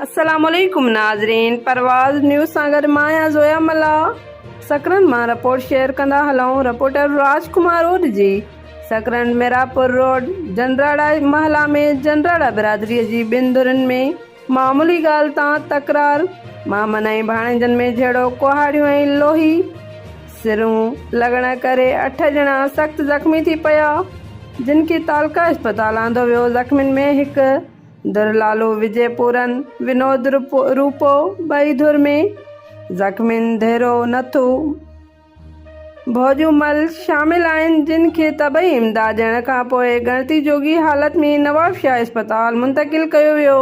अस्सलामुअलैकुम नाज़रीन, परवाज़ न्यूज़ सां गॾु मां आहियां ज़ोया मल्ला। सकरन मां रिपोर्ट शेयर कंदा हलूं रिपोर्टर राजकुमार रोड जी। सकरन मिरापुर रोड जनराड़ा महला में जनराड़ा बिरादरीअ जी ॿिनि धुरनि में मामूली ॻाल्हि तां तकरार। मामनि ऐं भाणेजनि में झेड़ो, कुहाड़ियूं ऐं लोही सिरूं लॻण करे 8 ॼणा सख़्त ज़ख़्मी थी पिया, जिन खे तालका अस्पताल आंदो वियो। ज़ख़्मियुनि में हिकु दुरलालू विजयपुरन विनोद रूपो ॿई धुर में ज़ख़्मियुनि धेरो नथू भोजूमल शामिल आहिनि, जिन खे तबई इमदाद ॾियण खां पोइ ॻणती जोगी हालत में नवाबशाह अस्पताल मुंतक़िल कयो वियो।